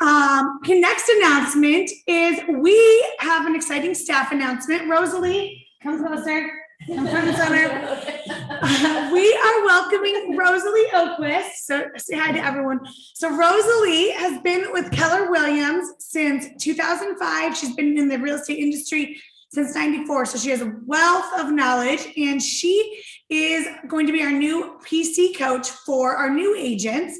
Okay, next announcement is we have an exciting staff announcement. Rosalie, come closer. Come front and center. We are welcoming Rosalie Oaquist. So say hi to everyone. So Rosalie has been with Keller Williams since 2005. She's been in the real estate industry since 94. So she has a wealth of knowledge, and she is going to be our new PC coach for our new agents.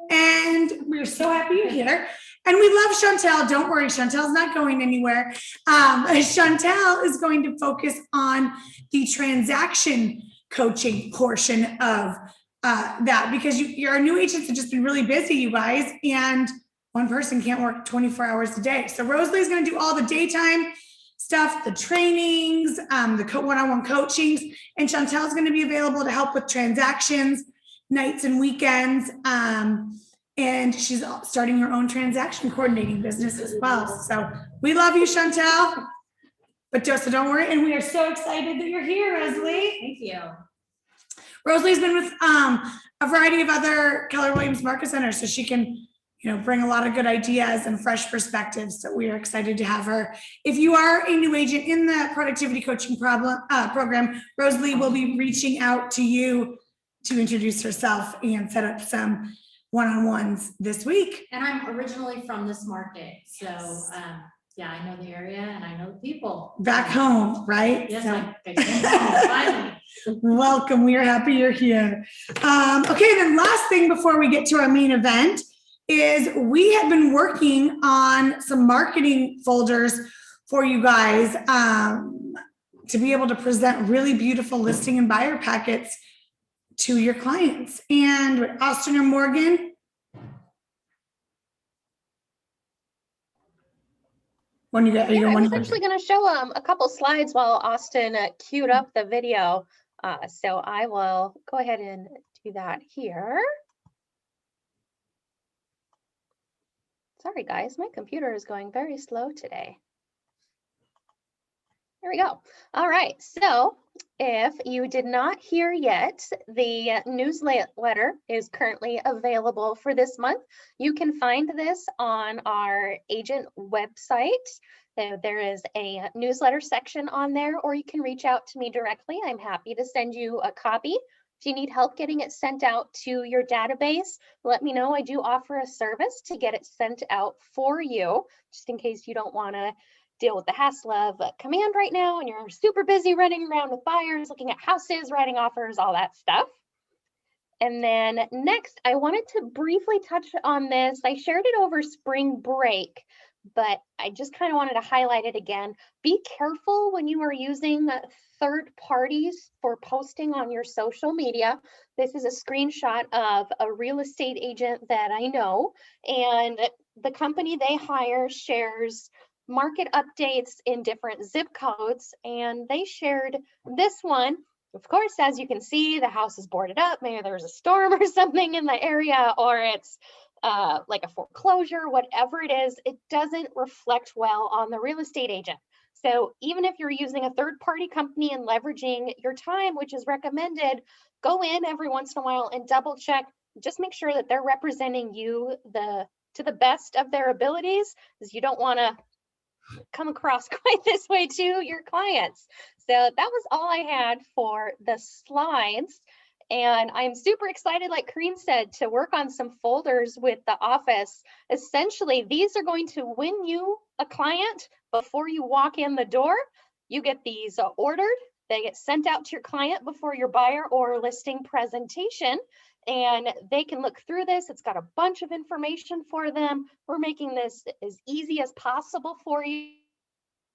And we're so happy you're here. And we love Chantel. Don't worry, Chantel's not going anywhere. Chantel is going to focus on the transaction coaching portion of that, because your new agents have just been really busy, you guys, and one person can't work 24 hours a day. So Rosalie's going to do all the daytime stuff, the trainings, the one-on-one coachings, and Chantel's going to be available to help with transactions, nights and weekends. And she's starting her own transaction coordinating business as well. So we love you, Chantel. But so don't worry. And we are so excited that you're here, Rosalie. Thank you. Rosalie's been with a variety of other Keller Williams market centers, so she can, bring a lot of good ideas and fresh perspectives. So we are excited to have her. If you are a new agent in the productivity coaching program, Rosalie will be reaching out to you to introduce herself and set up some one-on-ones this week. And I'm originally from this market, so yeah, I know the area and I know the people back home, right? Yes, so. I came home finally. Welcome. We are happy you're here. Okay, then last thing before we get to our main event is we have been working on some marketing folders for you guys to be able to present really beautiful listing and buyer packets to your clients. And with Austin or Morgan, when you get, I was actually going to show a couple slides while Austin queued up the video. So I will go ahead and do that here. Sorry, guys, my computer is going very slow today. Here we go. All right, so if you did not hear yet, the newsletter is currently available for this month. You can find this on our agent website. There is a newsletter section on there, or you can reach out to me directly. I'm happy to send you a copy. If you need help getting it sent out to your database, let me know. I do offer a service to get it sent out for you, just in case you don't want to deal with the hassle of command right now and you're super busy running around with buyers, looking at houses, writing offers, all that stuff. And then next, I wanted to briefly touch on this. I shared it over spring break, but I just kind of wanted to highlight it again. Be careful when you are using third parties for posting on your social media. This is a screenshot of a real estate agent that I know, and the company they hire shares market updates in different zip codes, and they shared this one. Of course, as you can see, the house is boarded up. Maybe there's a storm or something in the area, or it's like a foreclosure, whatever it is, it doesn't reflect well on the real estate agent. So even if you're using a third-party company and leveraging your time, which is recommended, go in every once in a while and double check. Just make sure that they're representing you to the best of their abilities, because you don't want to come across quite this way to your clients. So that was all I had for the slides. And I'm super excited, like Kareen said, to work on some folders with the office. Essentially, these are going to win you a client before you walk in the door. You get these ordered. They get sent out to your client before your buyer or listing presentation, and they can look through this. It's got a bunch of information for them. We're making this as easy as possible for you,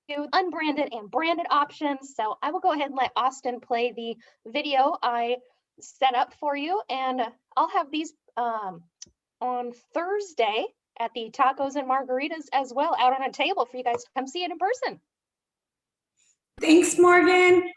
unbranded and branded options. So I will go ahead and let Austin play the video I set up for you, and I'll have these on Thursday at the Tacos and Margaritas as well, out on a table for you guys to come see it in person. Thanks, Morgan.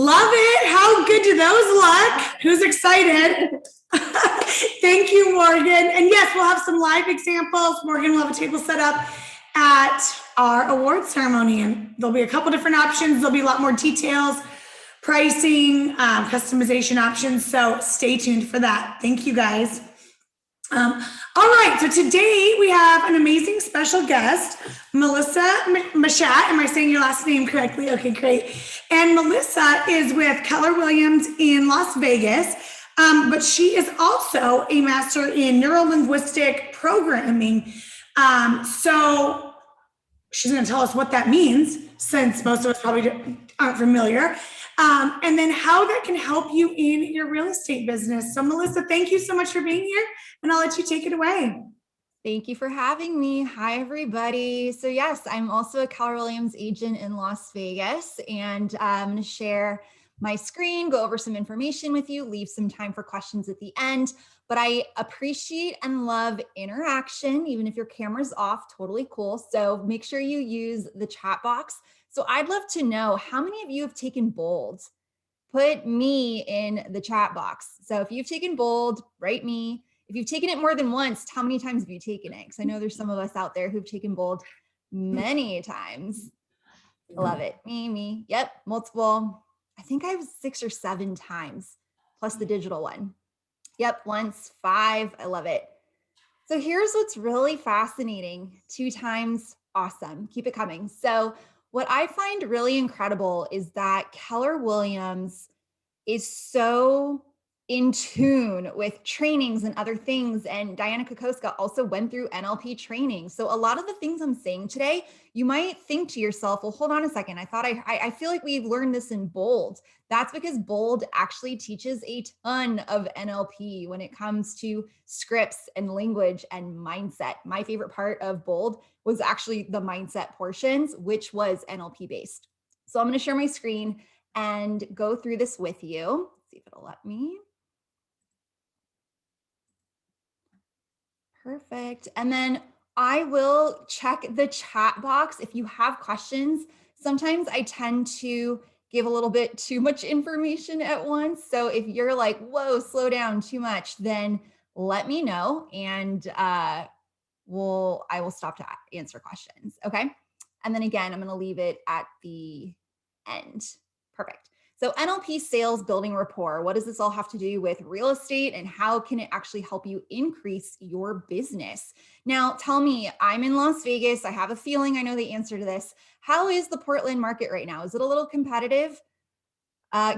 Love it. How good do those look? Who's excited? Thank you, Morgan. And yes, we'll have some live examples. Morgan will have a table set up at our award ceremony, and there'll be a couple different options. There'll be a lot more details, pricing, customization options. So stay tuned for that. Thank you, guys. All right, so today we have an amazing special guest, Melissa Machat. Am I saying your last name correctly? Okay, great. And Melissa is with Keller Williams in Las Vegas, but she is also a master in Neuro-Linguistic programming. So she's going to tell us what that means, since most of us probably aren't familiar. And then how that can help you in your real estate business. So Melissa, thank you so much for being here, and I'll let you take it away. Thank you for having me. Hi, everybody. So yes, I'm also a Keller Williams agent in Las Vegas, and I'm going to share my screen, go over some information with you, leave some time for questions at the end. But I appreciate and love interaction, even if your camera's off, totally cool. So make sure you use the chat box. So I'd love to know, how many of you have taken bold? Put me in the chat box. So if you've taken bold, write me. If you've taken it more than once, how many times have you taken it? Because I know there's some of us out there who've taken bold many times. I love it. Me. Yep, multiple. I think I was 6 or 7 times, plus the digital one. Yep, once, 5. I love it. So here's what's really fascinating. 2 times, awesome. Keep it coming. So what I find really incredible is that Keller Williams is so in tune with trainings and other things. And Diana Kokoska also went through NLP training. So a lot of the things I'm saying today, you might think to yourself, well, hold on a second. I feel like we've learned this in Bold. That's because Bold actually teaches a ton of NLP when it comes to scripts and language and mindset. My favorite part of Bold was actually the mindset portions, which was NLP based. So I'm going to share my screen and go through this with you. See if it'll let me. Perfect. And then I will check the chat box if you have questions. Sometimes I tend to give a little bit too much information at once. So if you're like, whoa, slow down too much, then let me know, and I will stop to answer questions. Okay. And then again, I'm going to leave it at the end. Perfect. So NLP sales, building rapport. What does this all have to do with real estate, and how can it actually help you increase your business? Now, tell me, I'm in Las Vegas. I have a feeling I know the answer to this. How is the Portland market right now? Is it a little competitive?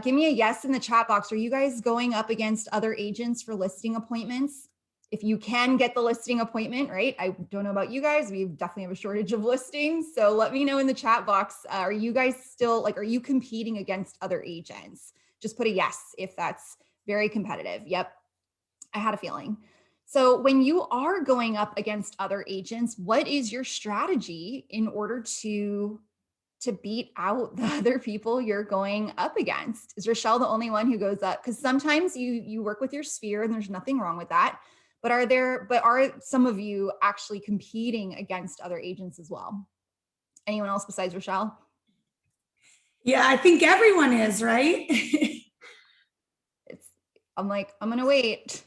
Give me a yes in the chat box. Are you guys going up against other agents for listing appointments? If you can get the listing appointment, right? I don't know about you guys. We definitely have a shortage of listings. So let me know in the chat box. Are you guys still are you competing against other agents? Just put a yes if that's very competitive. Yep, I had a feeling. So when you are going up against other agents, what is your strategy in order to beat out the other people you're going up against? Is Rochelle the only one who goes up? Because sometimes you work with your sphere, and there's nothing wrong with that. But are some of you actually competing against other agents as well? Anyone else besides Rochelle? Yeah, I think everyone is, right? I'm gonna wait.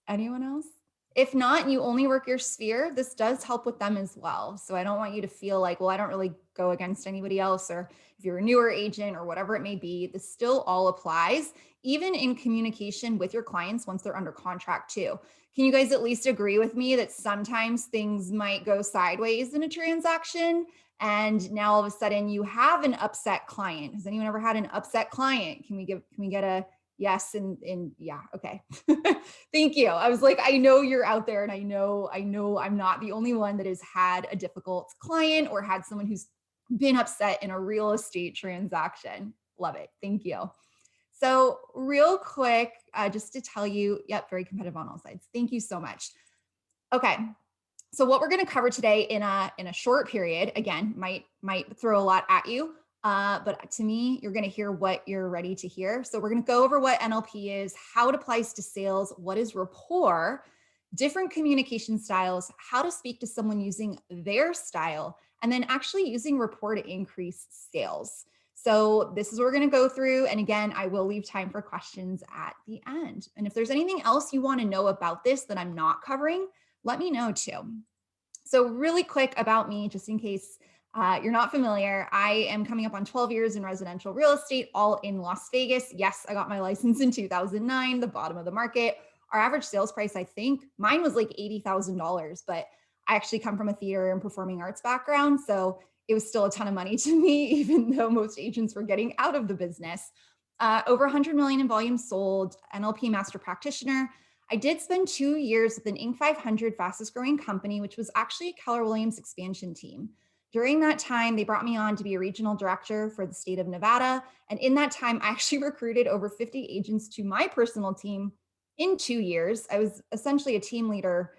Anyone else? If not, and you only work your sphere, this does help with them as well. So I don't want you to feel like, well, I don't really go against anybody else, or if you're a newer agent or whatever it may be, this still all applies, even in communication with your clients once they're under contract too. Can you guys at least agree with me that sometimes things might go sideways in a transaction, and now all of a sudden you have an upset client? Has anyone ever had an upset client? Can we get a yes? And yeah, okay. Thank you. I was like, I know you're out there, and I know I'm not the only one that has had a difficult client or had someone who's been upset in a real estate transaction. Love it. Thank you. So real quick, just to tell you, yep, very competitive on all sides. Thank you so much. Okay. So what we're going to cover today in a short period, again, might throw a lot at you. But to me, you're going to hear what you're ready to hear. So we're going to go over what NLP is, how it applies to sales, what is rapport, different communication styles, how to speak to someone using their style, and then actually using rapport to increase sales. So this is what we're going to go through. And again, I will leave time for questions at the end. And if there's anything else you want to know about this that I'm not covering, let me know too. So really quick about me, just in case you're not familiar, I am coming up on 12 years in residential real estate, all in Las Vegas. Yes, I got my license in 2009, the bottom of the market. Our average sales price, I think, mine was like $80,000, but I actually come from a theater and performing arts background. So it was still a ton of money to me, even though most agents were getting out of the business. Over 100 million in volume sold, NLP master practitioner. I did spend 2 years with an Inc. 500 fastest growing company, which was actually a Keller Williams expansion team. During that time, they brought me on to be a regional director for the state of Nevada. And in that time, I actually recruited over 50 agents to my personal team in 2 years. I was essentially a team leader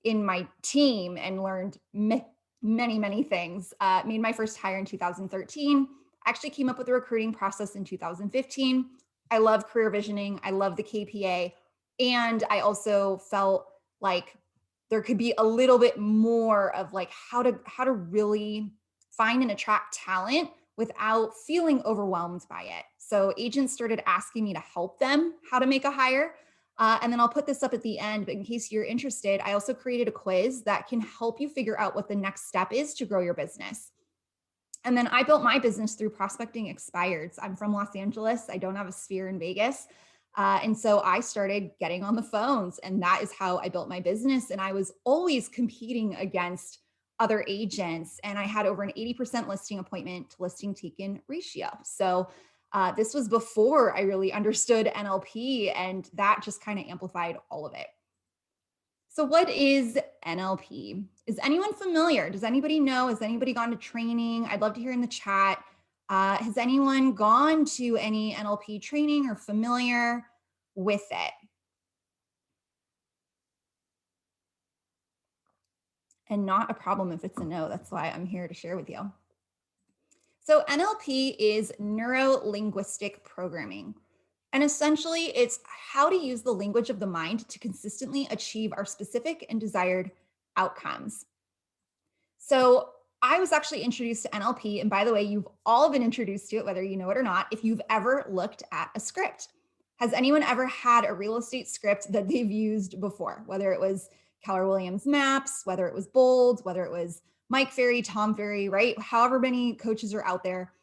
in my team and learned many things. Made my first hire in 2013. Actually came up with a recruiting process in 2015. I love career visioning. I love the KPA. And I also felt like there could be a little bit more of like how to really find and attract talent without feeling overwhelmed by it. So agents started asking me to help them how to make a hire. And then I'll put this up at the end, but in case you're interested, I also created a quiz that can help you figure out what the next step is to grow your business. And then I built my business through prospecting expireds. I'm from Los Angeles. I don't have a sphere in Vegas. And so I started getting on the phones, and that is how I built my business. And I was always competing against other agents, and I had over an 80% listing appointment to listing taken ratio. So this was before I really understood NLP, and that just kind of amplified all of it. So what is NLP? Is anyone familiar? Does anybody know? Has anybody gone to training? I'd love to hear in the chat. Has anyone gone to any NLP training or familiar with it? And not a problem if it's a no. That's why I'm here to share with you. So NLP is Neuro-Linguistic programming. And essentially, it's how to use the language of the mind to consistently achieve our specific and desired outcomes. So I was actually introduced to NLP. And by the way, you've all been introduced to it, whether you know it or not, if you've ever looked at a script. Has anyone ever had a real estate script that they've used before? Whether it was Keller Williams Maps, whether it was Bold, whether it was Mike Ferry, Tom Ferry, right? However many coaches are out there.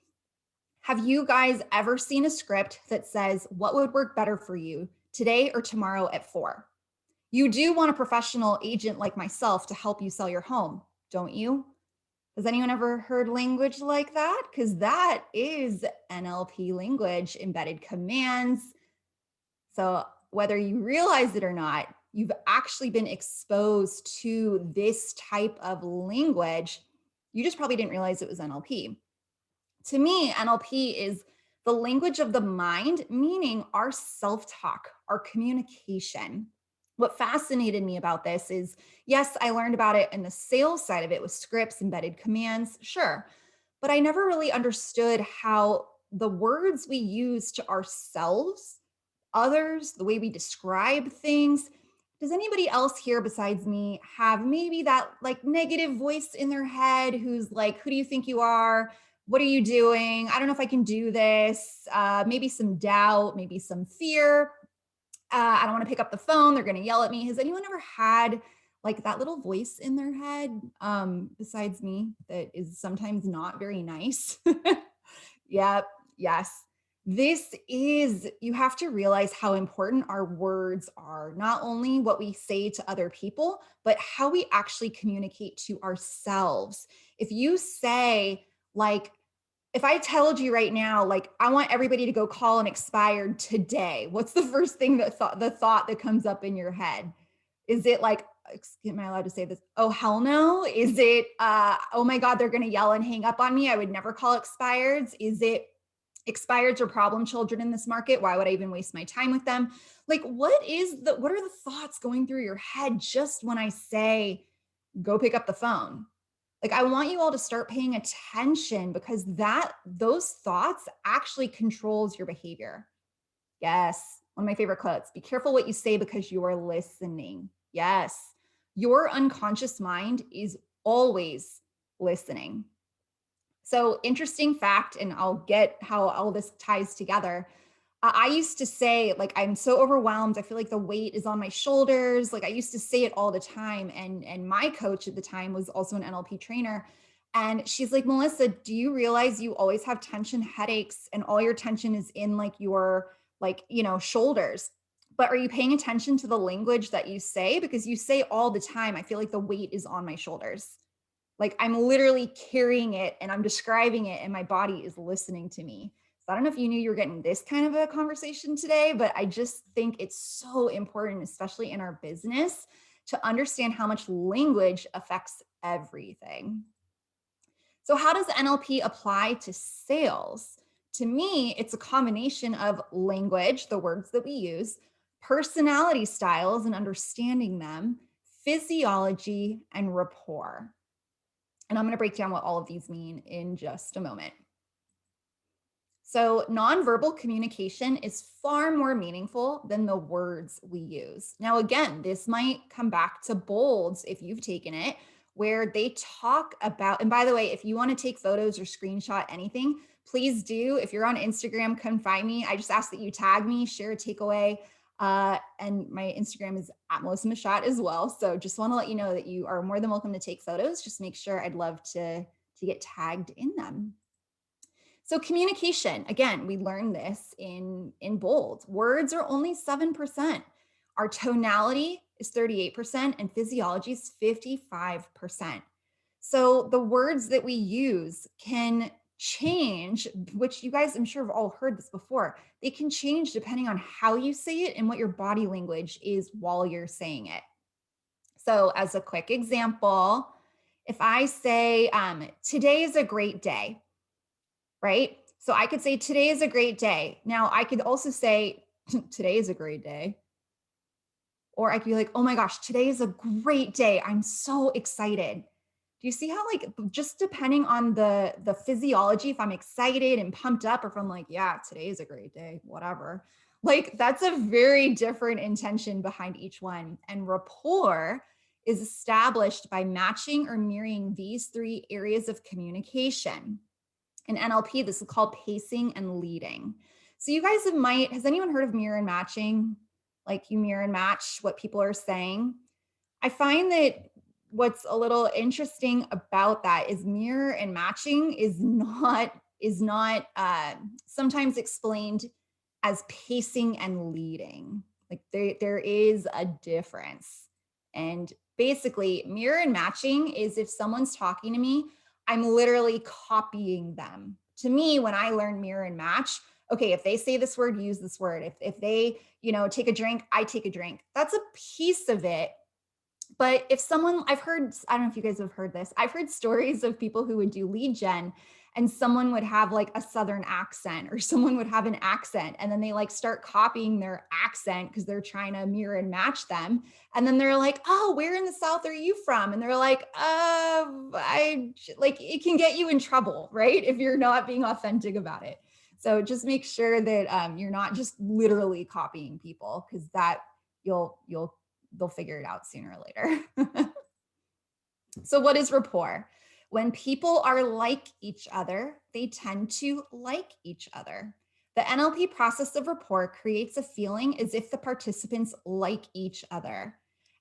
Have you guys ever seen a script that says what would work better for you today or tomorrow at 4? You do want a professional agent like myself to help you sell your home, don't you? Has anyone ever heard language like that? Because that is NLP language, embedded commands. So whether you realize it or not, you've actually been exposed to this type of language. You just probably didn't realize it was NLP. To me, NLP is the language of the mind, meaning our self-talk, our communication. What fascinated me about this is, yes, I learned about it in the sales side of it with scripts, embedded commands, sure. But I never really understood how the words we use to ourselves, others, the way we describe things. Does anybody else here besides me have maybe that like negative voice in their head who's like, who do you think you are? What are you doing? I don't know if I can do this. Maybe some doubt, maybe some fear. I don't want to pick up the phone. They're going to yell at me. Has anyone ever had like that little voice in their head besides me that is sometimes not very nice? Yep. Yes. This is, you have to realize how important our words are, not only what we say to other people, but how we actually communicate to ourselves. If you say, like, if I told you right now, like, I want everybody to go call an expired today, what's the first thing the thought that comes up in your head? Is it like, am I allowed to say this? Oh, hell no. Is it, oh my God, they're going to yell and hang up on me. I would never call expireds. Is it expireds are problem children in this market? Why would I even waste my time with them? Like, what are the thoughts going through your head just when I say, go pick up the phone? Like, I want you all to start paying attention because those thoughts actually controls your behavior. Yes. One of my favorite quotes, be careful what you say because you are listening. Yes. Your unconscious mind is always listening. So interesting fact, and I'll get how all this ties together. I used to say, like, I'm so overwhelmed. I feel like the weight is on my shoulders. Like I used to say it all the time. And my coach at the time was also an NLP trainer. And she's like, Melissa, do you realize you always have tension headaches and all your tension is in like your, like, shoulders? But are you paying attention to the language that you say? Because you say all the time, I feel like the weight is on my shoulders. Like I'm literally carrying it and I'm describing it and my body is listening to me. So I don't know if you knew you were getting this kind of a conversation today, but I just think it's so important, especially in our business, to understand how much language affects everything. So how does NLP apply to sales? To me, it's a combination of language, the words that we use, personality styles and understanding them, physiology, and rapport. And I'm going to break down what all of these mean in just a moment. So nonverbal communication is far more meaningful than the words we use. Now, again, this might come back to Bolds if you've taken it, where they talk about, and by the way, if you want to take photos or screenshot anything, please do. If you're on Instagram, come find me. I just ask that you tag me, share a takeaway. And my Instagram is at Melissa Machat as well. So just want to let you know that you are more than welcome to take photos. Just make sure, I'd love to get tagged in them. So communication, again, we learned this in Bold. Words are only 7%. Our tonality is 38% and physiology is 55%. So the words that we use can change, which you guys, I'm sure have all heard this before. They can change depending on how you say it and what your body language is while you're saying it. So as a quick example, if I say, today is a great day, right? So I could say, today is a great day. Now I could also say, today is a great day. Or I could be like, oh my gosh, today is a great day. I'm so excited. Do you see how, like, just depending on the physiology, if I'm excited and pumped up, or if I'm like, yeah, today is a great day, whatever. Like, that's a very different intention behind each one. And rapport is established by matching or mirroring these three areas of communication. In NLP, this is called pacing and leading. So you guys has anyone heard of mirror and matching? Like you mirror and match what people are saying. I find that what's a little interesting about that is mirror and matching is not sometimes explained as pacing and leading. Like there is a difference. And basically, mirror and matching is if someone's talking to me, I'm literally copying them. To me, when I learn mirror and match, okay, if they say this word, use this word. If they, take a drink, I take a drink. That's a piece of it. But if someone, I don't know if you guys have heard this. I've heard stories of people who would do lead gen and someone would have like a Southern accent or someone would have an accent and then they like start copying their accent because they're trying to mirror and match them. And then they're like, oh, where in the South are you from? And they're like, it can get you in trouble, right? If you're not being authentic about it. So just make sure that you're not just literally copying people, because that they'll figure it out sooner or later. So what is rapport? When people are like each other, they tend to like each other. The NLP process of rapport creates a feeling as if the participants like each other.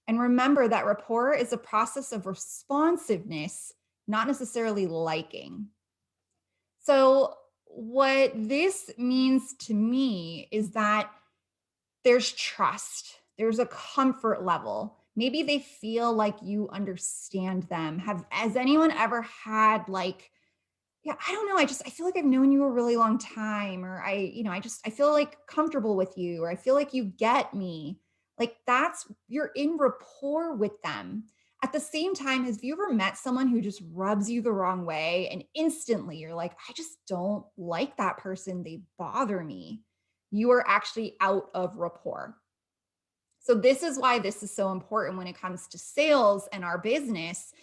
And remember that rapport is a process of responsiveness, not necessarily liking. So what this means to me is that there's trust, there's a comfort level. Maybe they feel like you understand them. Has anyone ever had like, yeah, I don't know, I feel like I've known you a really long time, or I feel like comfortable with you, or I feel like you get me. Like you're in rapport with them. At the same time, have you ever met someone who just rubs you the wrong way and instantly you're like, I just don't like that person, they bother me? You are actually out of rapport. So this is why this is so important when it comes to sales and our business,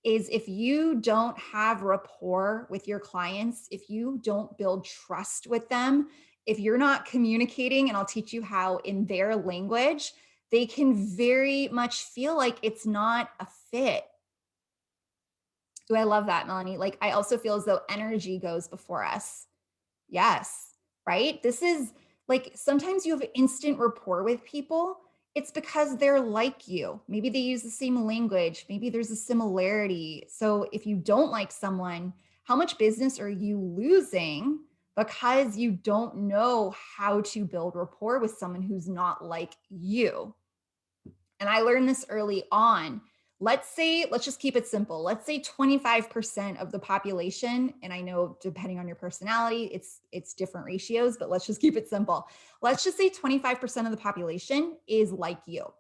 is if you don't have rapport with your clients, if you don't build trust with them, if you're not communicating, and I'll teach you how in their language, they can very much feel like it's not a fit. Do I love that, Melanie? Like, I also feel as though energy goes before us. Yes, right? This is like, sometimes you have instant rapport with people. It's because they're like you. Maybe they use the same language. Maybe there's a similarity. So if you don't like someone, how much business are you losing because you don't know how to build rapport with someone who's not like you? And I learned this early on. Let's just keep it simple. Let's say 25% of the population, and I know depending on your personality, it's different ratios, but let's just keep it simple. Let's just say 25% of the population is like you.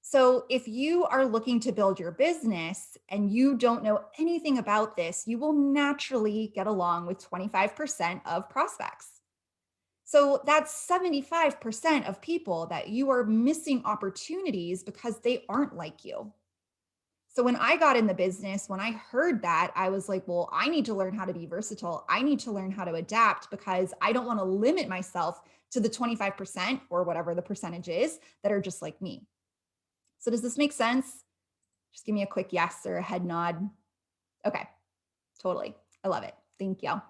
So if you are looking to build your business and you don't know anything about this, you will naturally get along with 25% of prospects. So that's 75% of people that you are missing opportunities because they aren't like you. So when I got in the business, when I heard that, I was like, well, I need to learn how to be versatile. I need to learn how to adapt because I don't want to limit myself to the 25% or whatever the percentage is that are just like me. So does this make sense? Just give me a quick yes or a head nod. Okay, totally. I love it. Thank you.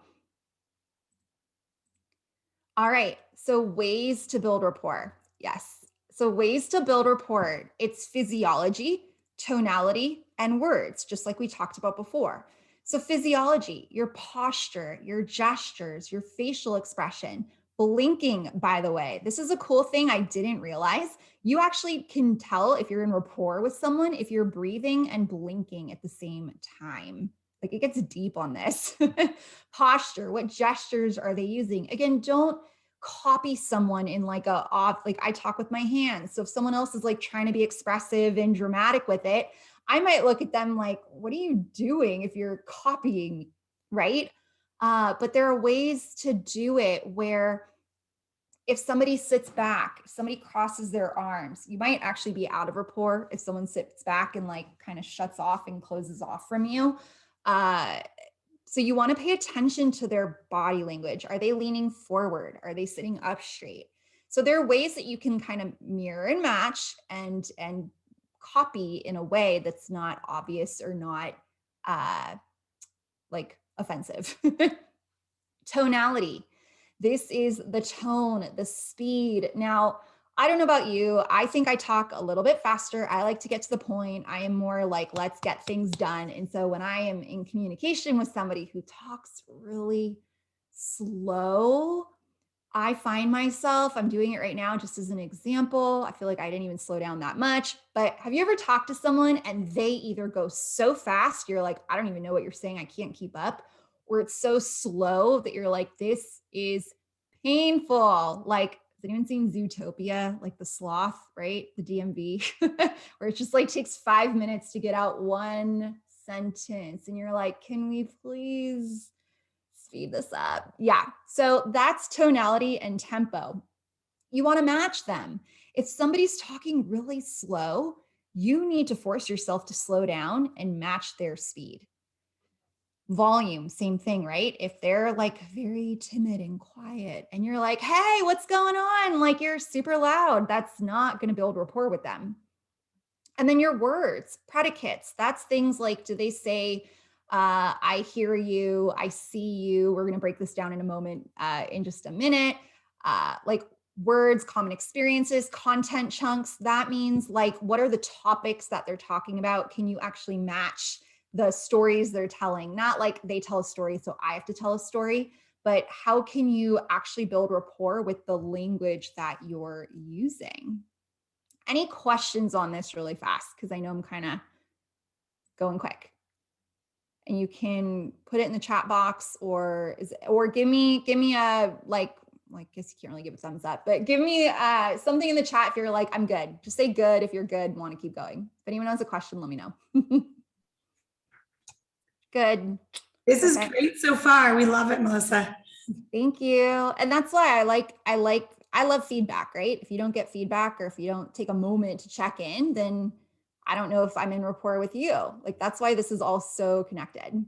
All right, so ways to build rapport. Yes, so ways to build rapport. It's physiology, tonality, and words, just like we talked about before. So physiology, your posture, your gestures, your facial expression, blinking, by the way. This is a cool thing I didn't realize. You actually can tell if you're in rapport with someone if you're breathing and blinking at the same time. Like, it gets deep on this. Posture, what gestures are they using? Again, don't copy someone in like like I talk with my hands. So if someone else is like trying to be expressive and dramatic with it, I might look at them like, what are you doing if you're copying, right? But there are ways to do it where if somebody sits back, if somebody crosses their arms, you might actually be out of rapport if someone sits back and like kind of shuts off and closes off from you. So you want to pay attention to their body language. Are they leaning forward? Are they sitting up straight? So there are ways that you can kind of mirror and match and copy in a way that's not obvious or not like offensive. Tonality. This is the tone, the speed. Now, I don't know about you. I think I talk a little bit faster. I like to get to the point. I am more like, let's get things done. And so when I am in communication with somebody who talks really slow, I find myself, I'm doing it right now just as an example. I feel like I didn't even slow down that much. But have you ever talked to someone and they either go so fast, you're like, I don't even know what you're saying, I can't keep up, or it's so slow that you're like, this is painful. Like, has anyone seen Zootopia, like the sloth, right? The DMV, where it just like takes 5 minutes to get out one sentence. And you're like, can we please speed this up? Yeah. So that's tonality and tempo. You want to match them. If somebody's talking really slow, you need to force yourself to slow down and match their speed. Volume, same thing, right? If they're like very timid and quiet and you're like, hey, what's going on? Like, you're super loud, that's not going to build rapport with them. And then your words, predicates, that's things like, do they say, I hear you, I see you? We're going to break this down in a moment, in just a minute. Like words, common experiences, content chunks, that means like, what are the topics that they're talking about? Can you actually match the stories they're telling? Not like they tell a story, so I have to tell a story, but how can you actually build rapport with the language that you're using? Any questions on this really fast? Because I know I'm kind of going quick. And you can put it in the chat box or give me a like, I guess you can't really give a thumbs up, but give me something in the chat if you're like, I'm good. Just say good if you're good, want to keep going. If anyone has a question, let me know. Good. This is great so far. We love it, Melissa. Thank you. And that's why I love feedback, right? If you don't get feedback or if you don't take a moment to check in, then I don't know if I'm in rapport with you. Like, that's why this is all so connected.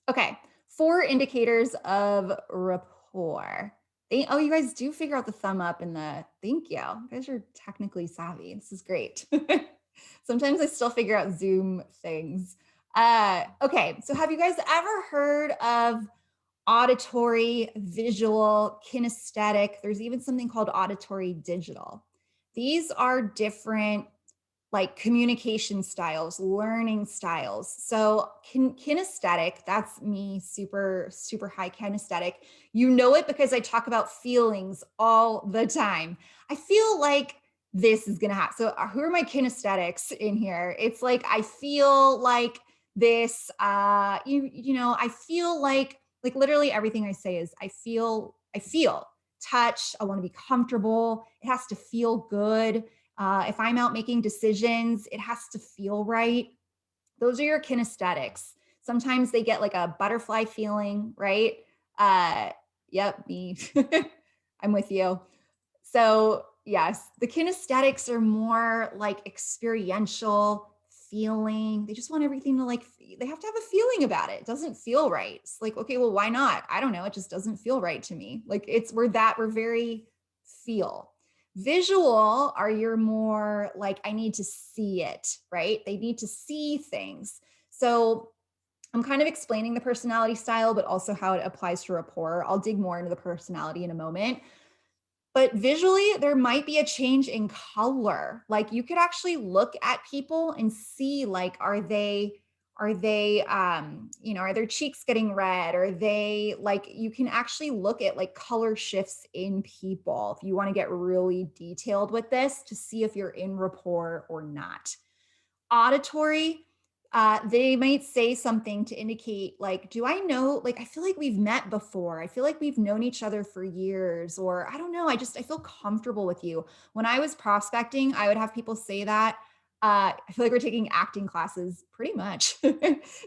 Okay, 4 indicators of rapport. Oh, you guys do figure out the thumb up and thank you. You guys are technically savvy. This is great. Sometimes I still figure out Zoom things. Okay, so have you guys ever heard of auditory, visual, kinesthetic? There's even something called auditory digital. These are different like communication styles, learning styles. So kinesthetic, that's me, super, super high kinesthetic. You know it because I talk about feelings all the time. I feel like this is gonna happen. So who are my kinesthetics in here? It's like, I feel like this, you know, I feel like literally everything I say is I feel touch. I want to be comfortable. It has to feel good. If I'm out making decisions, it has to feel right. Those are your kinesthetics. Sometimes they get like a butterfly feeling, right? Yep, me. I'm with you. So yes, the kinesthetics are more like experiential feeling. They just want everything to like, they have to have a feeling about it. It doesn't feel right. It's like, okay, well, why not? I don't know. It just doesn't feel right to me. Like we're very feel. Visual are your more like, I need to see it, right? They need to see things. So I'm kind of explaining the personality style, but also how it applies to rapport. I'll dig more into the personality in a moment. But visually, there might be a change in color. Like you could actually look at people and see like, are they, you know, are their cheeks getting red? Are they like, you can actually look at like color shifts in people if you want to get really detailed with this to see if you're in rapport or not. Auditory, they might say something to indicate like, do I know, like, I feel like we've met before. I feel like we've known each other for years, or I don't know. I feel comfortable with you. When I was prospecting, I would have people say that. I feel like we're taking acting classes pretty much.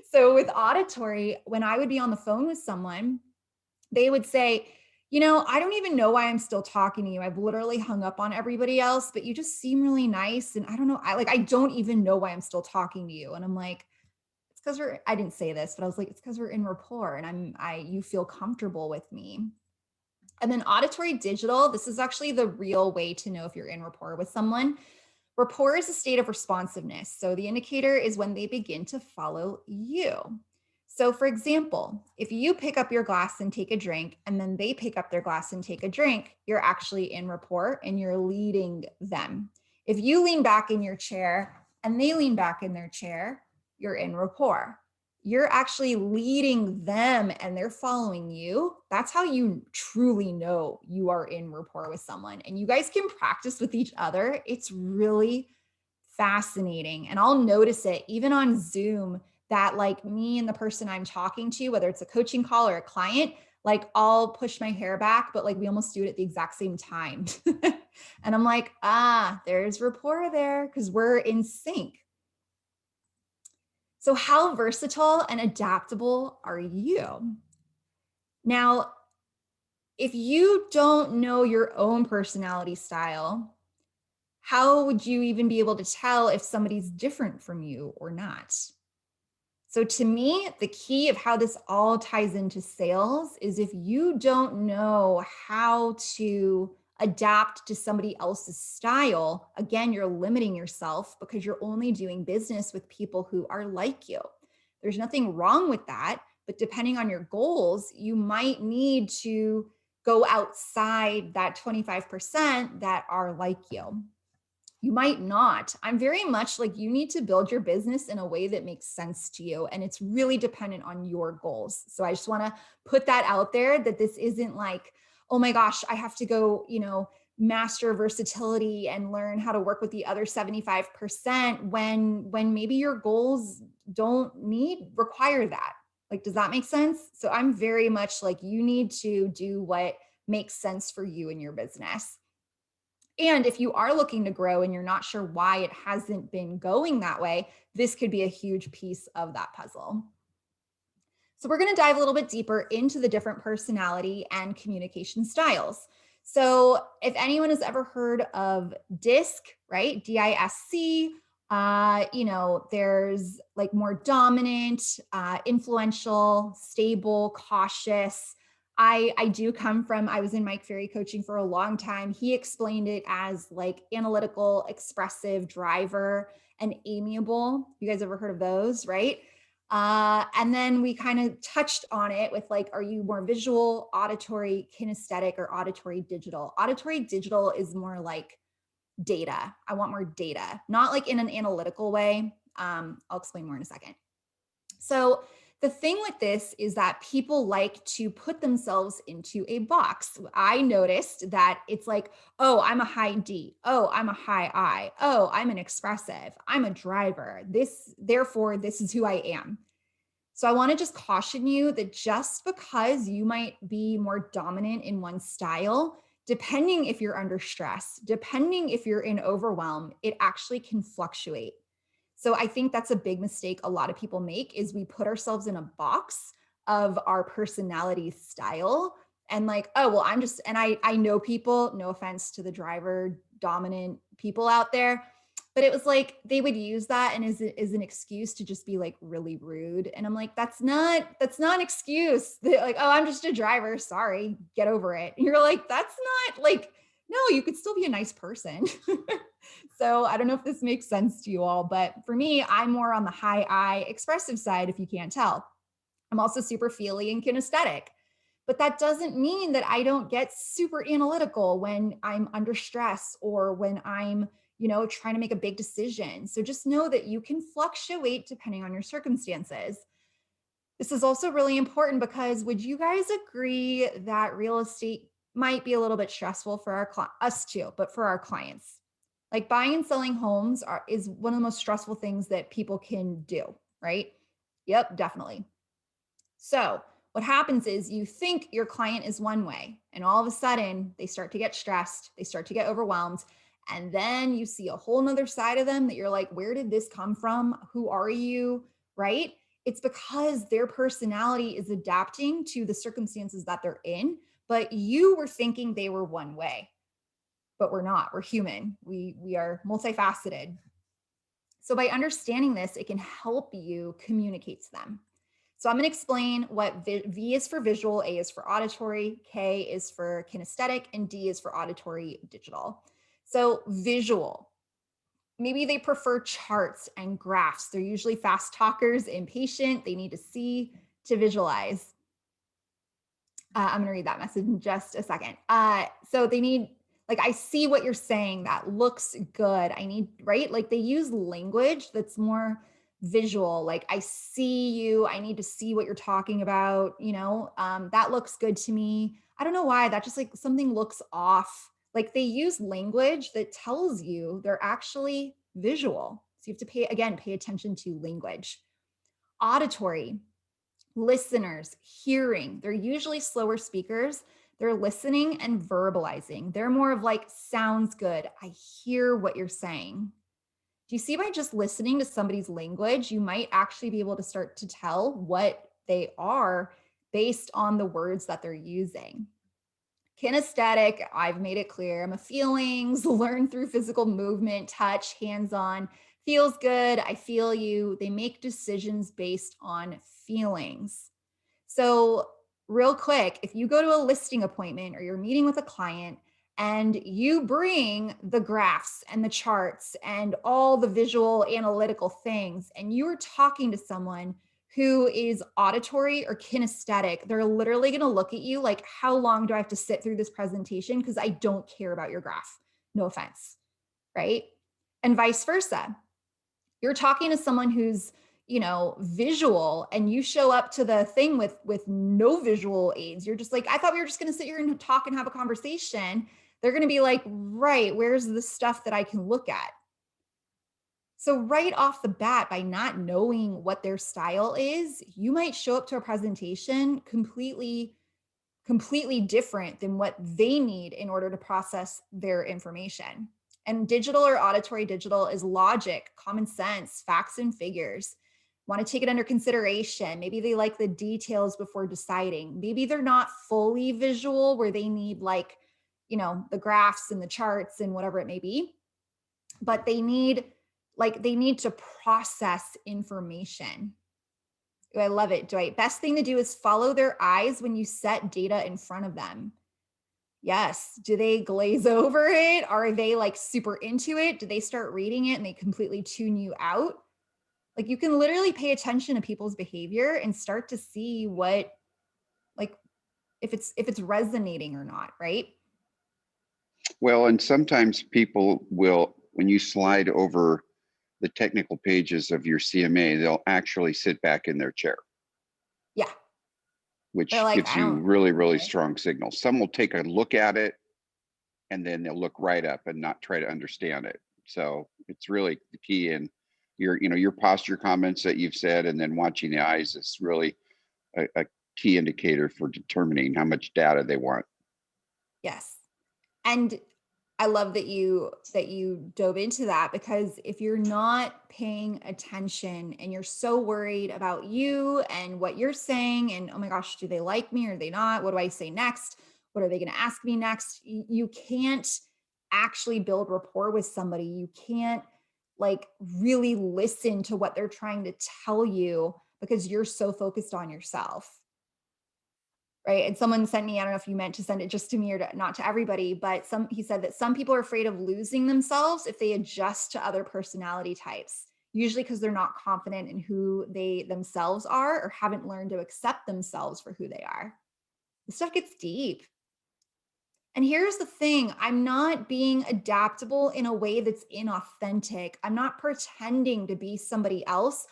So with auditory, when I would be on the phone with someone, they would say, you know, I don't even know why I'm still talking to you. I've literally hung up on everybody else, but you just seem really nice. And I don't know, I don't even know why I'm still talking to you. And I'm like, it's because I didn't say this, but I was like, it's because we're in rapport and you feel comfortable with me. And then auditory digital, this is actually the real way to know if you're in rapport with someone. Rapport is a state of responsiveness. So the indicator is when they begin to follow you. So for example, if you pick up your glass and take a drink, and then they pick up their glass and take a drink, you're actually in rapport and you're leading them. If you lean back in your chair and they lean back in their chair, you're in rapport. You're actually leading them and they're following you. That's how you truly know you are in rapport with someone. And you guys can practice with each other. It's really fascinating. And I'll notice it even on Zoom that like me and the person I'm talking to, whether it's a coaching call or a client, like I'll push my hair back, but like we almost do it at the exact same time. And I'm like, there's rapport there because we're in sync. So how versatile and adaptable are you? Now, if you don't know your own personality style, how would you even be able to tell if somebody's different from you or not? So to me, the key of how this all ties into sales is if you don't know how to adapt to somebody else's style, again, you're limiting yourself because you're only doing business with people who are like you. There's nothing wrong with that, but depending on your goals, you might need to go outside that 25% that are like you. You might not. I'm very much like you need to build your business in a way that makes sense to you. And it's really dependent on your goals. So I just want to put that out there that this isn't like, oh my gosh, I have to go, you know, master versatility and learn how to work with the other 75% when maybe your goals don't require that. Like, does that make sense? So I'm very much like you need to do what makes sense for you in your business. And if you are looking to grow and you're not sure why it hasn't been going that way, this could be a huge piece of that puzzle. So we're going to dive a little bit deeper into the different personality and communication styles. So if anyone has ever heard of DISC, right? DISC, you know, there's like more dominant, influential, stable, cautious. I do come from, I was in Mike Ferry coaching for a long time. He explained it as like analytical, expressive, driver, and amiable. You guys ever heard of those, right? And then we kind of touched on it with like, are you more visual, auditory, kinesthetic, or auditory digital? Auditory digital is more like data. I want more data, not like in an analytical way. I'll explain more in a second. So the thing with this is that people like to put themselves into a box. I noticed that it's like, oh, I'm a high D. Oh, I'm a high I. Oh, I'm an expressive. I'm a driver. Therefore, this is who I am. So I want to just caution you that just because you might be more dominant in one style, depending if you're under stress, depending if you're in overwhelm, it actually can fluctuate. So I think that's a big mistake a lot of people make is we put ourselves in a box of our personality style and like, oh, well, I'm just, and I know people, no offense to the driver dominant people out there, but it was like they would use that and as an excuse to just be like really rude. And I'm like, that's not an excuse. They're like, oh, I'm just a driver. Sorry, get over it. And you're like, that's not like, no, you could still be a nice person. So I don't know if this makes sense to you all, but for me, I'm more on the high I expressive side, if you can't tell. I'm also super feely and kinesthetic. But that doesn't mean that I don't get super analytical when I'm under stress or when I'm, trying to make a big decision. So just know that you can fluctuate depending on your circumstances. This is also really important because would you guys agree that real estate might be a little bit stressful for us too, but for our clients? Like buying and selling homes is one of the most stressful things that people can do, right? Yep, definitely. So what happens is you think your client is one way and all of a sudden they start to get stressed, they start to get overwhelmed. And then you see a whole nother side of them that you're like, where did this come from? Who are you? Right? It's because their personality is adapting to the circumstances that they're in, but you were thinking they were one way, but we're not. We're human. We are multifaceted. So by understanding this, it can help you communicate to them. So I'm going to explain what V is for visual, A is for auditory, K is for kinesthetic, and D is for auditory digital. So visual, maybe they prefer charts and graphs. They're usually fast talkers, impatient. They need to see to visualize. I'm going to read that message in just a second. So they need, like, I see what you're saying. That looks good. I need, right? Like they use language that's more visual. Like I see you. I need to see what you're talking about. That looks good to me. I don't know why that just like something looks off. Like they use language that tells you they're actually visual. So you have to pay attention to language. Auditory. Listeners, hearing, they're usually slower speakers. They're listening and verbalizing. They're more of like, sounds good. I hear what you're saying. Do you see by just listening to somebody's language, you might actually be able to start to tell what they are based on the words that they're using. Kinesthetic, I've made it clear. I'm a feelings, learn through physical movement, touch, hands-on, feels good. I feel you. They make decisions based on feelings. So real quick, if you go to a listing appointment or you're meeting with a client and you bring the graphs and the charts and all the visual analytical things, and you're talking to someone who is auditory or kinesthetic, they're literally going to look at you like, how long do I have to sit through this presentation? Because I don't care about your graph. No offense, right? And vice versa. You're talking to someone who's, visual, and you show up to the thing with no visual aids. You're just like, I thought we were just going to sit here and talk and have a conversation. They're going to be like, right, where's the stuff that I can look at? So right off the bat, by not knowing what their style is, you might show up to a presentation completely different than what they need in order to process their information. And digital or auditory digital is logic, common sense, facts and figures. Want to take it under consideration. Maybe they like the details before deciding. Maybe they're not fully visual where they need the graphs and the charts and whatever it may be, but they need to process information. I love it, Dwight. Best thing to do is follow their eyes when you set data in front of them. Yes. Do they glaze over it? Are they like super into it? Do they start reading it and they completely tune you out? Like you can literally pay attention to people's behavior and start to see what, like, if it's resonating or not, right? Well, and sometimes people will, when you slide over the technical pages of your CMA, they'll actually sit back in their chair, Yeah. They're which like, gives I you don't, really, really strong signals. Some will take a look at it and then they'll look right up and not try to understand it. So it's really the key in your posture comments that you've said, and then watching the eyes is really a key indicator for determining how much data they want. yes. And I love that you dove into that, because if you're not paying attention and you're so worried about you and what you're saying and, oh my gosh, do they like me or are they not? What do I say next? What are they going to ask me next? You can't actually build rapport with somebody. You can't like really listen to what they're trying to tell you because you're so focused on yourself. Right. And someone sent me, I don't know if you meant to send it just to me or not to everybody, but he said that some people are afraid of losing themselves if they adjust to other personality types, usually because they're not confident in who they themselves are or haven't learned to accept themselves for who they are. This stuff gets deep. And here's the thing, I'm not being adaptable in a way that's inauthentic. I'm not pretending to be somebody else.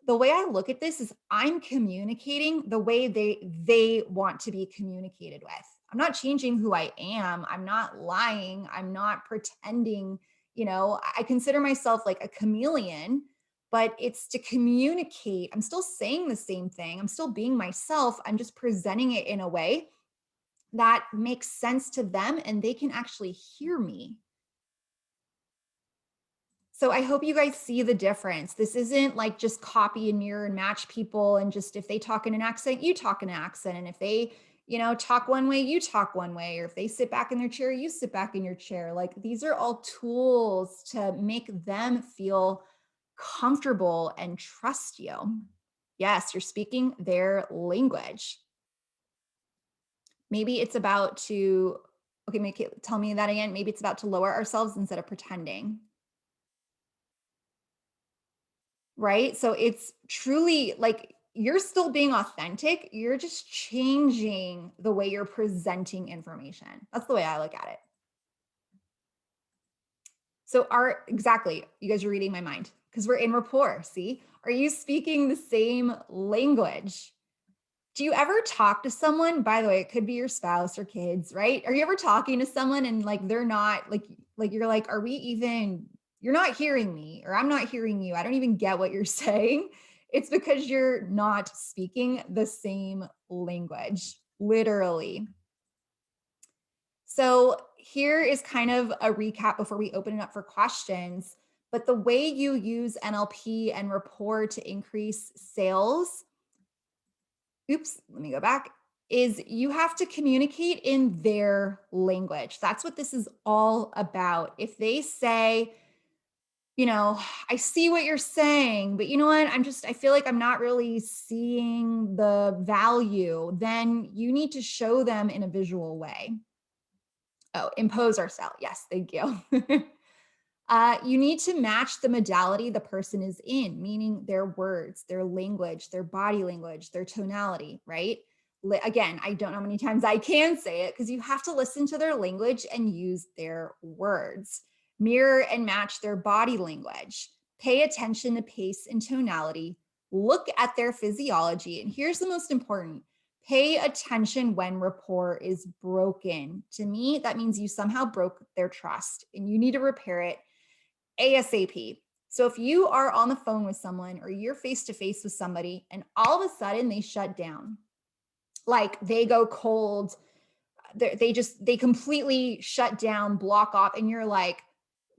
The way I look at this is I'm communicating the way they want to be communicated with. I'm not changing who I am. I'm not lying. I'm not pretending, I consider myself like a chameleon, but it's to communicate. I'm still saying the same thing. I'm still being myself. I'm just presenting it in a way that makes sense to them and they can actually hear me. So I hope you guys see the difference. This isn't like just copy and mirror and match people and just if they talk in an accent, you talk in an accent. And if they, talk one way, you talk one way. Or if they sit back in their chair, you sit back in your chair. Like these are all tools to make them feel comfortable and trust you. Yes, you're speaking their language. Maybe it's about to, okay, tell me that again. Maybe it's about to lower ourselves instead of pretending. Right? So it's truly like you're still being authentic. You're just changing the way you're presenting information. That's the way I look at it. So exactly, you guys are reading my mind because we're in rapport. See, are you speaking the same language? Do you ever talk to someone, by the way, it could be your spouse or kids, right? Are you ever talking to someone and like, they're not like you're like, you're not hearing me or I'm not hearing you. I don't even get what you're saying. It's because you're not speaking the same language, literally. So here is kind of a recap before we open it up for questions. But the way you use NLP and rapport to increase sales, let me go back, is you have to communicate in their language. That's what this is all about. If they say, I see what you're saying, but you know what? I feel like I'm not really seeing the value. Then you need to show them in a visual way. Oh, impose our style. Yes, thank you. You need to match the modality the person is in, meaning their words, their language, their body language, their tonality, right? Again, I don't know how many times I can say it because you have to listen to their language and use their words. Mirror and match their body language. Pay attention to pace and tonality. Look at their physiology. And here's the most important. Pay attention when rapport is broken. To me, that means you somehow broke their trust and you need to repair it ASAP. So if you are on the phone with someone or you're face to face with somebody and all of a sudden they shut down, like they go cold, they completely shut down, block off, and you're like,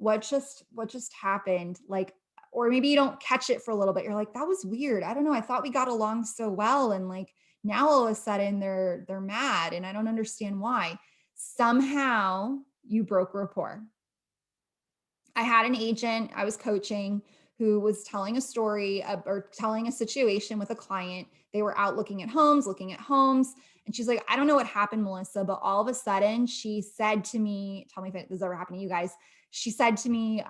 what just happened? Like, or maybe you don't catch it for a little bit. You're like, that was weird. I don't know. I thought we got along so well. And like now all of a sudden they're mad and I don't understand why. Somehow you broke rapport. I had an agent I was coaching who was telling a story or telling a situation with a client. They were out looking at homes. And she's like, I don't know what happened, Melissa, but all of a sudden she said to me, tell me if this has ever happened to you guys. she said to me,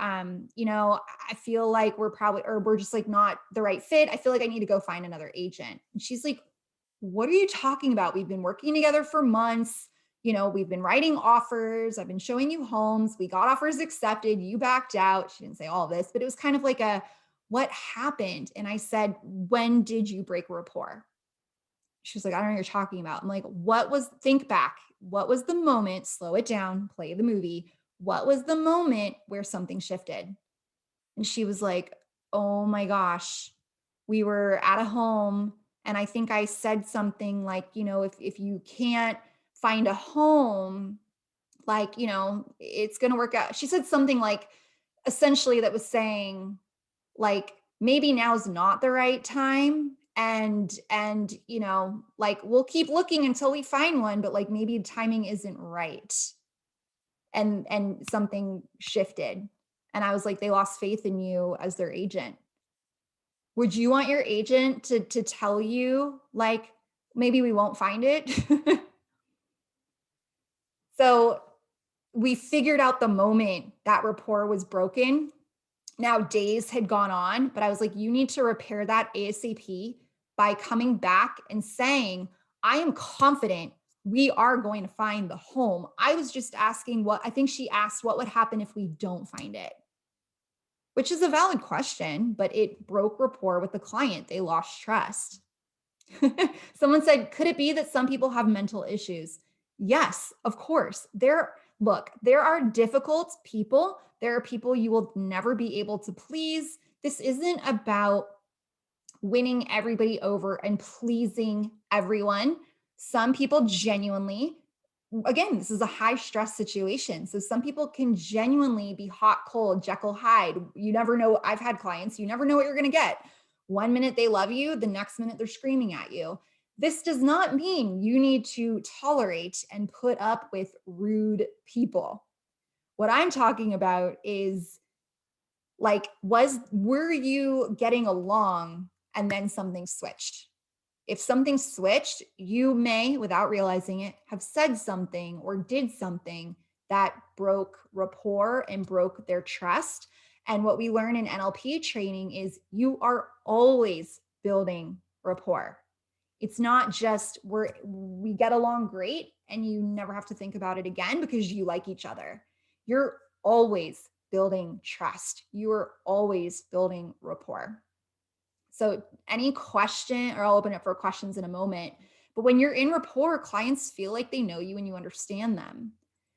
you know, I feel like we're just like not the right fit. I feel like I need to go find another agent. And she's like, what are you talking about? We've been working together for months. You know, we've been writing offers. I've been showing you homes. We got offers accepted. You backed out. She didn't say all this, but it was kind of like what happened? And I said, when did you break rapport? She was like, I don't know what you're talking about. I'm like, think back. What was the moment? Slow it down, play the movie. What was the moment where something shifted? And she was like, oh my gosh, we were at a home. And I think I said something like, you know, if you can't find a home, like, you know, it's going to work out. She said something like, essentially that was saying like, maybe now's not the right time. And, you know, like, we'll keep looking until we find one, but like, maybe timing isn't right. And something shifted. And I was like, they lost faith in you as their agent. Would you want your agent to tell you like, maybe we won't find it? So we figured out the moment that rapport was broken. Now days had gone on, but I was like, you need to repair that ASAP by coming back and saying, I am confident we are going to find the home. I was just asking I think she asked what would happen if we don't find it, which is a valid question, but it broke rapport with the client. They lost trust. Someone said, could it be that some people have mental issues? Yes, of course. There are difficult people. There are people you will never be able to please. This isn't about winning everybody over and pleasing everyone. Some people genuinely, again, this is a high stress situation. So some people can genuinely be hot, cold, Jekyll, Hyde. You never know. I've had clients, you never know what you're going to get. One minute they love you, the next minute they're screaming at you. This does not mean you need to tolerate and put up with rude people. What I'm talking about is like, were you getting along and then something switched? If something switched, you may, without realizing it, have said something or did something that broke rapport and broke their trust. And what we learn in NLP training is you are always building rapport. It's not just we get along great and you never have to think about it again because you like each other. You're always building trust. You are always building rapport. So any question, or I'll open it for questions in a moment, but when you're in rapport, clients feel like they know you and you understand them.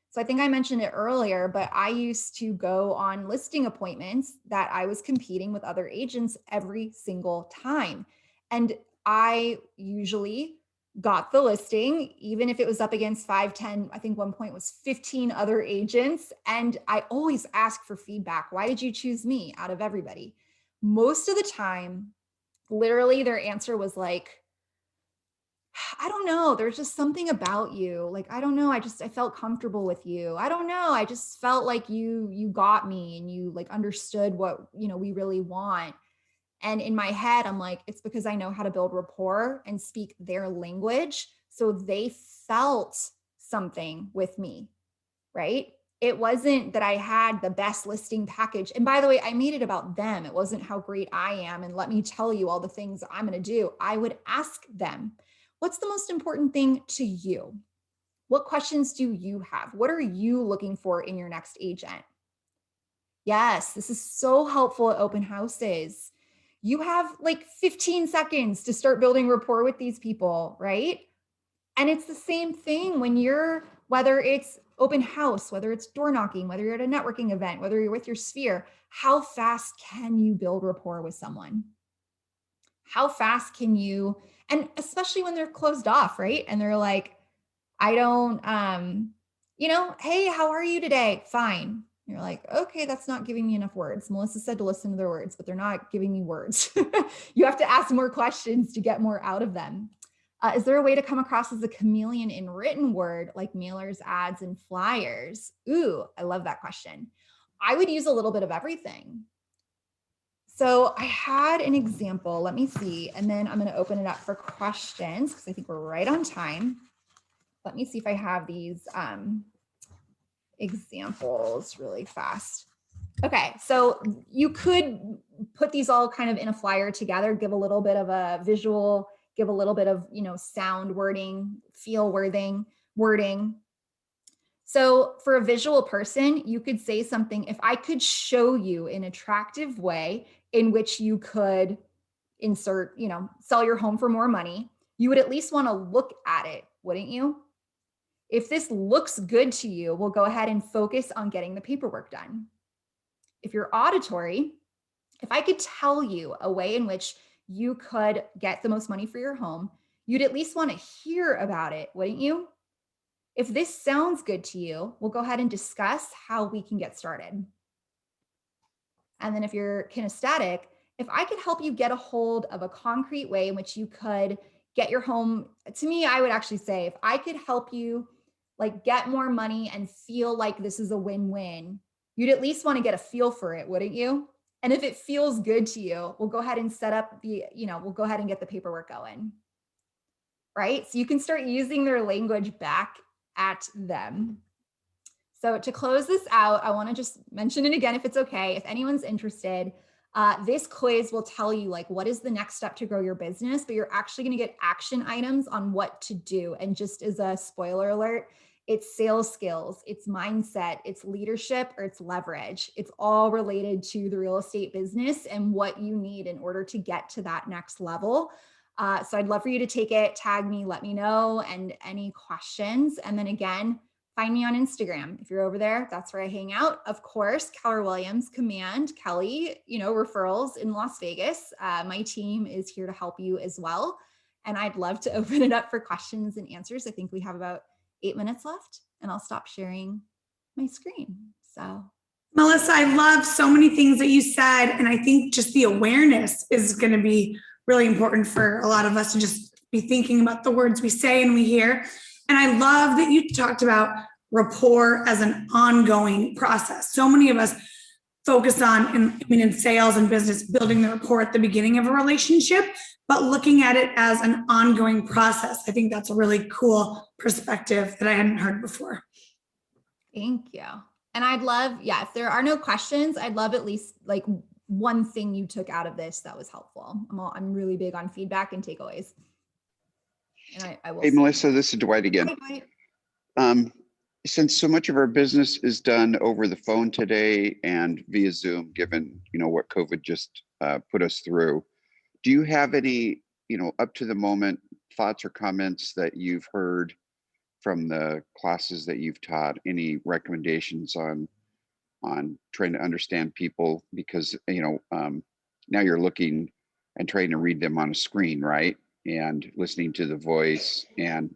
So I think I mentioned it earlier, but I used to go on listing appointments that I was competing with other agents every single time. And I usually got the listing, even if it was up against 5, 10, I think one point was 15 other agents. And I always ask for feedback. Why did you choose me out of everybody? Most of the time, literally their answer was like, I don't know. There's just something about you. Like, I don't know. I felt comfortable with you. I don't know. I just felt like you got me and you like understood what, we really want. And in my head, I'm like, it's because I know how to build rapport and speak their language. So they felt something with me, right? It wasn't that I had the best listing package. And by the way, I made it about them. It wasn't how great I am. And let me tell you all the things I'm going to do. I would ask them, what's the most important thing to you? What questions do you have? What are you looking for in your next agent? Yes, this is so helpful at open houses. You have like 15 seconds to start building rapport with these people, right? And it's the same thing when whether it's open house, whether it's door knocking, whether you're at a networking event, whether you're with your sphere, how fast can you build rapport with someone? How fast can you, and especially when they're closed off, right? And they're like, I don't, hey, how are you today? Fine. You're like, okay, that's not giving me enough words. Melissa said to listen to their words, but they're not giving me words. You have to ask more questions to get more out of them. Is there a way to come across as a chameleon in written word, like mailers, ads, and flyers? Ooh, I love that question. I would use a little bit of everything. So I had an example, let me see, and then I'm going to open it up for questions because I think we're right on time. Let me see if I have these examples really fast. Okay, so you could put these all kind of in a flyer together, give a little bit of a visual, give a little bit of, sound wording, feel wording. So for a visual person, you could say something, if I could show you an attractive way in which you could insert, sell your home for more money, you would at least want to look at it, wouldn't you? If this looks good to you, we'll go ahead and focus on getting the paperwork done. If you're auditory, if I could tell you a way in which you could get the most money for your home, you'd at least want to hear about it, wouldn't you? If this sounds good to you, we'll go ahead and discuss how we can get started. And then if you're kinesthetic, if I could help you get a hold of a concrete way in which you could get your home, to me, I would actually say, if I could help you get more money and feel like this is a win-win, you'd at least want to get a feel for it, wouldn't you? And if it feels good to you, we'll go ahead and set up we'll go ahead and get the paperwork going, right? So you can start using their language back at them. So to close this out, I want to just mention it again, if it's okay, if anyone's interested, this quiz will tell you what is the next step to grow your business, but you're actually going to get action items on what to do. And just as a spoiler alert, it's sales skills, it's mindset, it's leadership, or it's leverage. It's all related to the real estate business and what you need in order to get to that next level. So I'd love for you to take it, tag me, let me know, and any questions. And then again, find me on Instagram. If you're over there, that's where I hang out. Of course, Keller Williams, Command, Kelly, referrals in Las Vegas. My team is here to help you as well. And I'd love to open it up for questions and answers. I think we have about 8 minutes left, and I'll stop sharing my screen. So, Melissa, I love so many things that you said. And I think just the awareness is going to be really important for a lot of us to just be thinking about the words we say and we hear. And I love that you talked about rapport as an ongoing process. So many of us focus on, in sales and business, building the rapport at the beginning of a relationship, but looking at it as an ongoing process. I think that's a really cool perspective that I hadn't heard before. Thank you. And I'd love, if there are no questions, I'd love at least one thing you took out of this that was helpful. I'm really big on feedback and takeaways. And I will. Hey, Melissa, this is Dwight again. Hi, Dwight. Since so much of our business is done over the phone today and via Zoom, given, what COVID just put us through, do you have any, up to the moment thoughts or comments that you've heard from the classes that you've taught? Any recommendations on trying to understand people? Because, now you're looking and trying to read them on a screen, right? And listening to the voice, and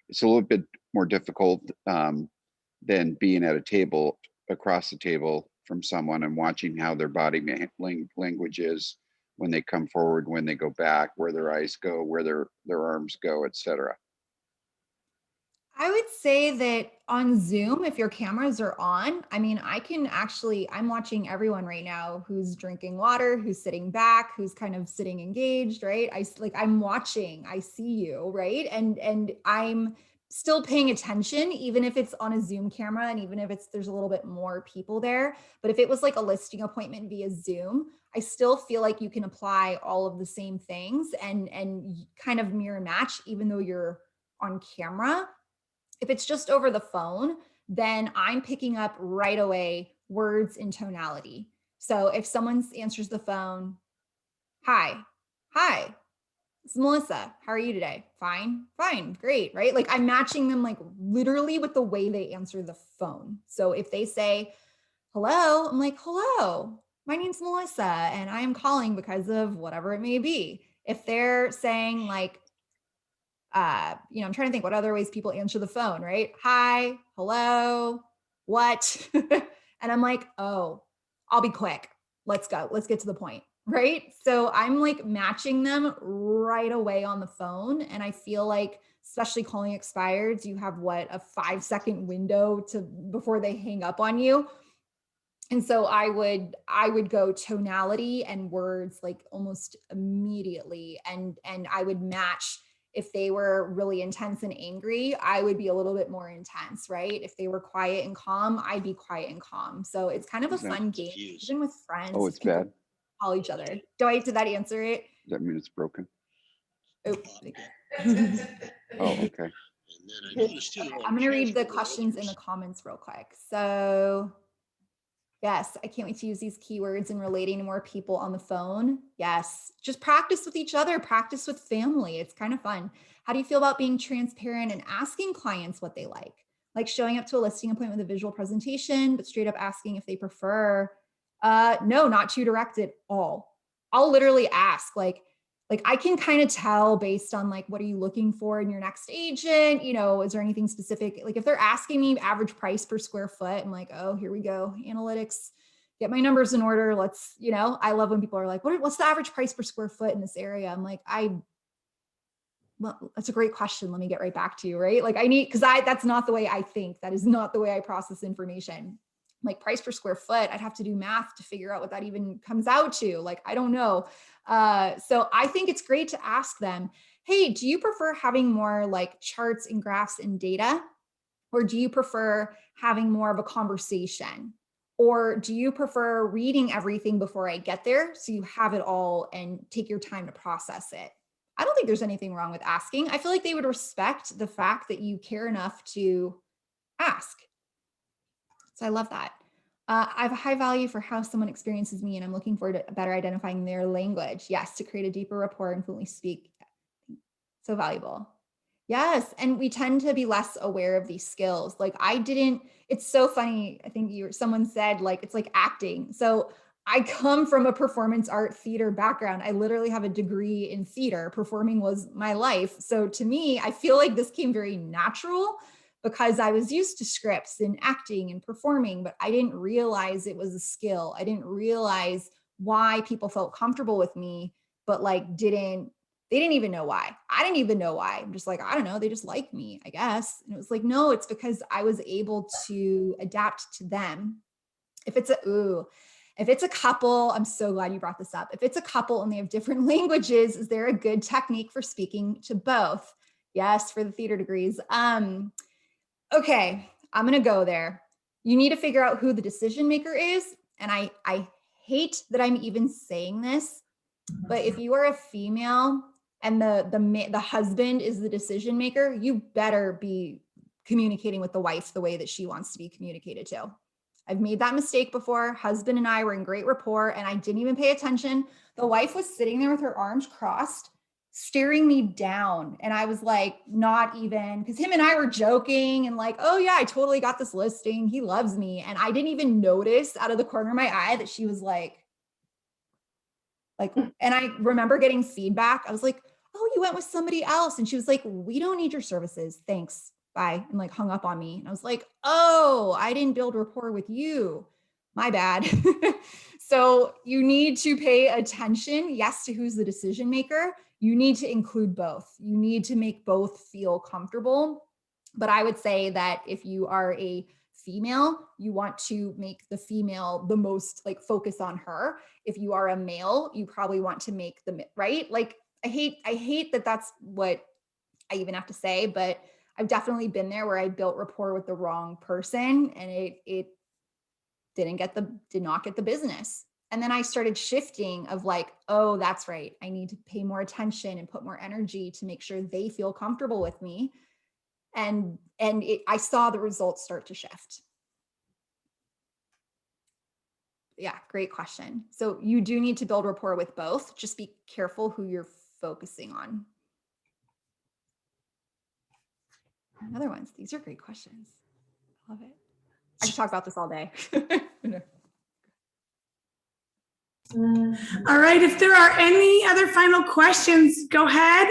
it's a little bit more difficult than being at a table, across the table from someone, and watching how their body language is when they come forward, when they go back, where their eyes go, where their arms go, etc. I would say that on Zoom, if your cameras are on, I'm watching everyone right now who's drinking water, who's sitting back, who's kind of sitting engaged, right? I'm watching, I see you, right? And I'm still paying attention, even if it's on a Zoom camera and even if there's a little bit more people there. But if it was a listing appointment via Zoom, I still feel like you can apply all of the same things and kind of mirror match, even though you're on camera. If it's just over the phone, then I'm picking up right away words and tonality. So if someone answers the phone, hi, it's Melissa. How are you today? Fine, great, right? I'm matching them literally with the way they answer the phone. So if they say, hello, I'm like, hello, my name's Melissa and I am calling because of whatever it may be. If they're saying I'm trying to think what other ways people answer the phone, right? Hi, hello, what? And I'm like, oh, I'll be quick. Let's go. Let's get to the point, right? So I'm matching them right away on the phone. And I feel especially calling expireds, you have a 5-second window before they hang up on you. And so I would go tonality and words almost immediately. And I would match if they were really intense and angry, I would be a little bit more intense, right? If they were quiet and calm, I'd be quiet and calm. So it's kind of a fun game, even with friends. Oh, it's people bad. call each other. Did that answer it? Does that mean it's broken? Oh, Oh, okay. I'm going to read the questions in the comments real quick. So yes, I can't wait to use these keywords in relating to more people on the phone. Yes, just practice with each other, practice with family. It's kind of fun. How do you feel about being transparent and asking clients what they like showing up to a listing appointment with a visual presentation, but straight up asking if they prefer? No, not too direct at all. I'll literally ask like I can kind of tell based on like, what are you looking for in your next agent? You know, is there anything specific? Like if they're asking me average price per square foot, I'm like, oh, here we go. Analytics, get my numbers in order. Let's, you know, I love when people are like, what's the average price per square foot in this area? I'm like, well, that's a great question. Let me get right back to you, right? Like that's not the way I think. That is not the way I process information. Like price per square foot, I'd have to do math to figure out what that even comes out to. Like, I don't know. So I think it's great to ask them, hey, do you prefer having more like charts and graphs and data? Or do you prefer having more of a conversation? Or do you prefer reading everything before I get there so you have it all and take your time to process it? I don't think there's anything wrong with asking. I feel like they would respect the fact that you care enough to ask. So I love that. I have a high value for how someone experiences me, and I'm looking forward to better identifying their language. Yes, to create a deeper rapport and fluently speak. So valuable. Yes, and we tend to be less aware of these skills. Like it's so funny. I think someone said like, it's like acting. So I come from a performance art theater background. I literally have a degree in theater. Performing was my life. So to me, I feel like this came very natural because I was used to scripts and acting and performing, but I didn't realize it was a skill. I didn't realize why people felt comfortable with me, but like they didn't even know why. I didn't even know why. I'm just like, I don't know. They just like me, I guess. And it was like, no, it's because I was able to adapt to them. If it's a couple, I'm so glad you brought this up. If it's a couple and they have different languages, is there a good technique for speaking to both? Yes, for the theater degrees. Okay, I'm going to go there. You need to figure out who the decision maker is. And I hate that I'm even saying this, but if you are a female and the husband is the decision maker, you better be communicating with the wife the way that she wants to be communicated to. I've made that mistake before. Husband and I were in great rapport and I didn't even pay attention. The wife was sitting there with her arms crossed, staring me down. And I was like, not even, because him and I were joking and like, oh yeah, I totally got this listing. He loves me. And I didn't even notice out of the corner of my eye that she was like, and I remember getting feedback. I was like, oh, you went with somebody else. And she was like, we don't need your services. Thanks. Bye. And like hung up on me. And I was like, oh, I didn't build rapport with you. My bad. So you need to pay attention, yes, to who's the decision maker. You need to include both. You need to make both feel comfortable. But I would say that if you are a female, you want to make the female the most like focus on her. If you are a male, you probably want to make the right. Like I hate that that's what I even have to say, but I've definitely been there where I built rapport with the wrong person and it did not get the business. And then I started shifting of like, oh, that's right. I need to pay more attention and put more energy to make sure they feel comfortable with me. And I saw the results start to shift. Yeah, great question. So you do need to build rapport with both. Just be careful who you're focusing on. Another ones. These are great questions. I love it. I could talk about this all day. All right, if there are any other final questions, go ahead,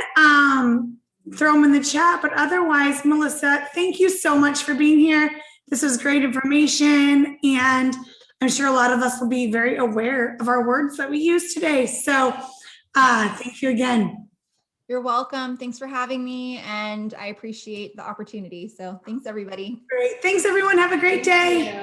throw them in the chat. But otherwise, Melissa, thank you so much for being here. This was great information, and I'm sure a lot of us will be very aware of our words that we use today. So thank you again. You're welcome. Thanks for having me, and I appreciate the opportunity. So thanks, everybody. Great. Thanks, everyone. Have a great day.